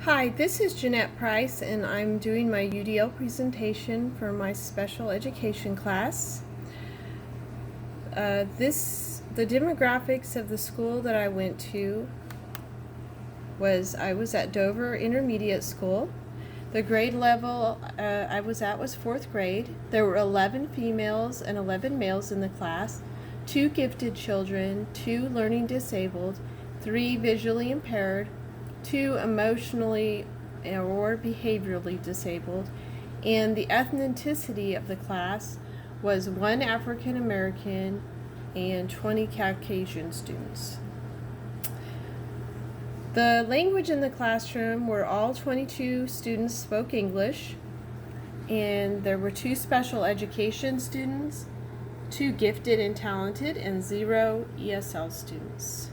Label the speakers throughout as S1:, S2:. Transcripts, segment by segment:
S1: Hi, this is Jeanette Price, and I'm doing my UDL presentation for my special education class. The demographics of the school that I went to I was at Dover Intermediate School. The grade level I was at was 4th grade. There were 11 females and 11 males in the class, 2 gifted children, 2 learning disabled, 3 visually impaired, 2 emotionally or behaviorally disabled, and the ethnicity of the class was 1 African American and 20 Caucasian students. The language in the classroom were all 22 students spoke English, and there were 2 special education students, 2 gifted and talented, and 0 ESL students.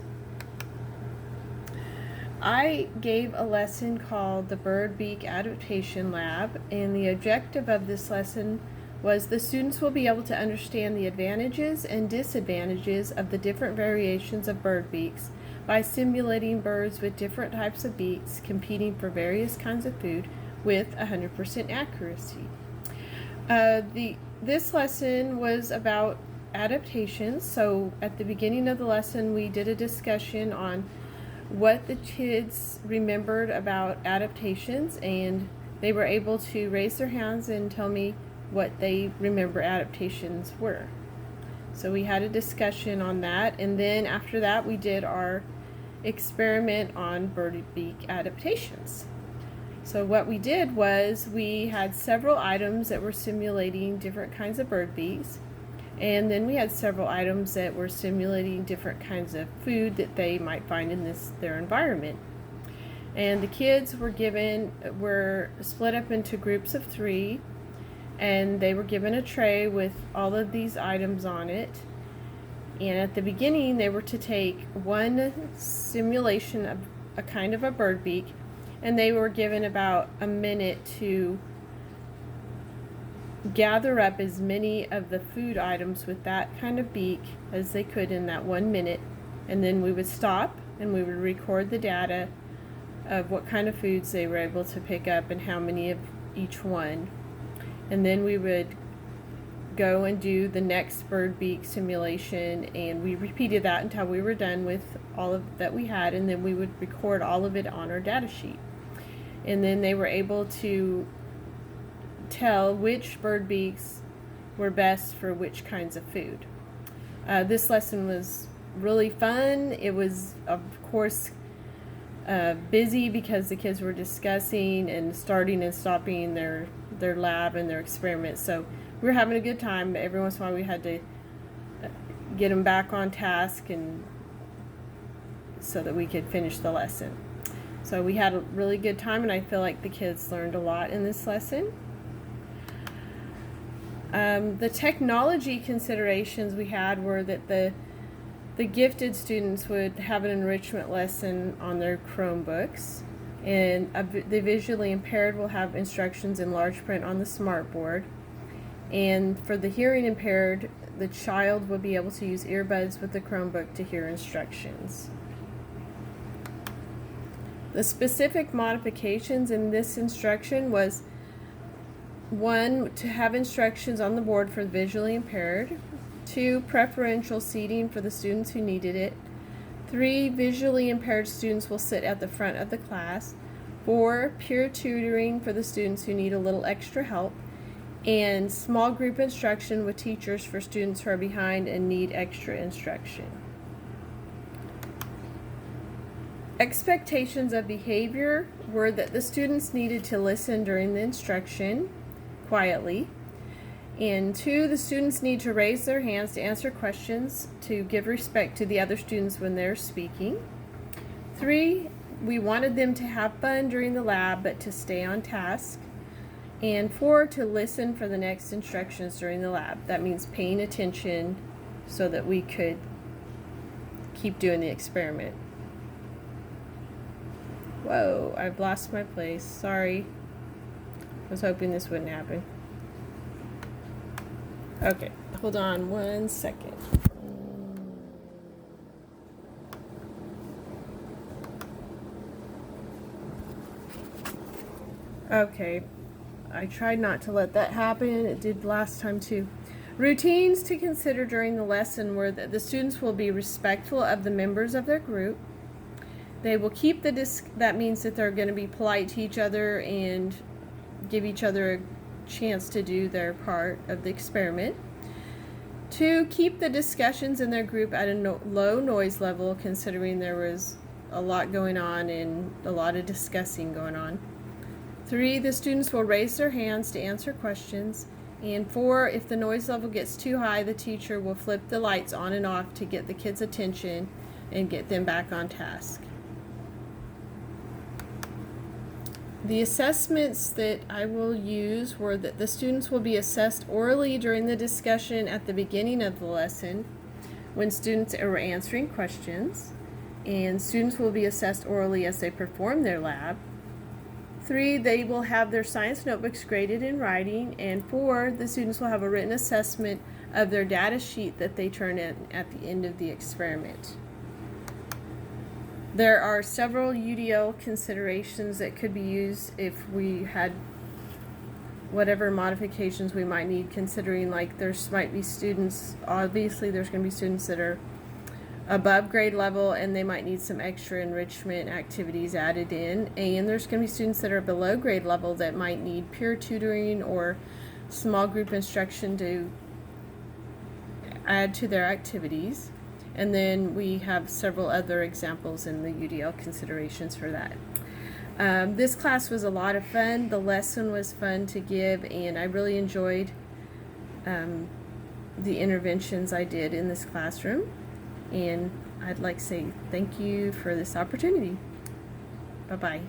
S1: I gave a lesson called the Bird Beak Adaptation Lab, and the objective of this lesson was the students will be able to understand the advantages and disadvantages of the different variations of bird beaks by simulating birds with different types of beaks competing for various kinds of food with 100% accuracy. This lesson was about adaptations, so at the beginning of the lesson we did a discussion on what the kids remembered about adaptations, and they were able to raise their hands and tell me what they remember adaptations were. So we had a discussion on that, and then after that we did our experiment on bird beak adaptations. So what we did was we had several items that were simulating different kinds of bird beaks, and then we had several items that were simulating different kinds of food that they might find in their environment. And the kids were split up into groups of 3, and they were given a tray with all of these items on it. And at the beginning they were to take one simulation of a kind of a bird beak, and they were given about a minute to gather up as many of the food items with that kind of beak as they could in that 1 minute, and then we would stop and we would record the data of what kind of foods they were able to pick up and how many of each one, and then we would go and do the next bird beak simulation, and we repeated that until we were done with all of that we had, and then we would record all of it on our data sheet, and then they were able to tell which bird beaks were best for which kinds of food. This lesson was really fun. It was, of course, busy because the kids were discussing and starting and stopping their lab and their experiments. So we were having a good time, but every once in a while we had to get them back on task and so that we could finish the lesson. So we had a really good time, and I feel like the kids learned a lot in this lesson. The technology considerations we had were that the gifted students would have an enrichment lesson on their Chromebooks, and the visually impaired will have instructions in large print on the smartboard, and for the hearing impaired, the child will be able to use earbuds with the Chromebook to hear instructions. The specific modifications in this instruction was 1, to have instructions on the board for the visually impaired, 2, preferential seating for the students who needed it, 3, visually impaired students will sit at the front of the class, 4, peer tutoring for the students who need a little extra help, and small group instruction with teachers for students who are behind and need extra instruction. Expectations of behavior were that the students needed to listen during the instruction quietly, and 2, the students need to raise their hands to answer questions to give respect to the other students when they're speaking. 3, we wanted them to have fun during the lab but to stay on task. And 4, to listen for the next instructions during the lab. That means paying attention so that we could keep doing the experiment. Whoa, I've lost my place. Sorry. I was hoping this wouldn't happen. Okay, hold on 1 second. Okay, I tried not to let that happen. It did last time too. Routines to consider during the lesson were that the students will be respectful of the members of their group. They will keep that means that they're going to be polite to each other and give each other a chance to do their part of the experiment. To keep the discussions in their group at a low noise level, considering there was a lot going on and a lot of discussing going on. 3, the students will raise their hands to answer questions. And 4, if the noise level gets too high, the teacher will flip the lights on and off to get the kids' attention and get them back on task. The assessments that I will use were that the students will be assessed orally during the discussion at the beginning of the lesson when students are answering questions, and students will be assessed orally as they perform their lab. 3, they will have their science notebooks graded in writing, and 4, the students will have a written assessment of their data sheet that they turn in at the end of the experiment. There are several UDL considerations that could be used if we had whatever modifications we might need, considering like might be students, obviously there's going to be students that are above grade level and they might need some extra enrichment activities added in, and there's going to be students that are below grade level that might need peer tutoring or small group instruction to add to their activities. And then we have several other examples in the UDL considerations for that. This class was a lot of fun. The lesson was fun to give, and I really enjoyed the interventions I did in this classroom. And I'd like to say thank you for this opportunity. Bye-bye.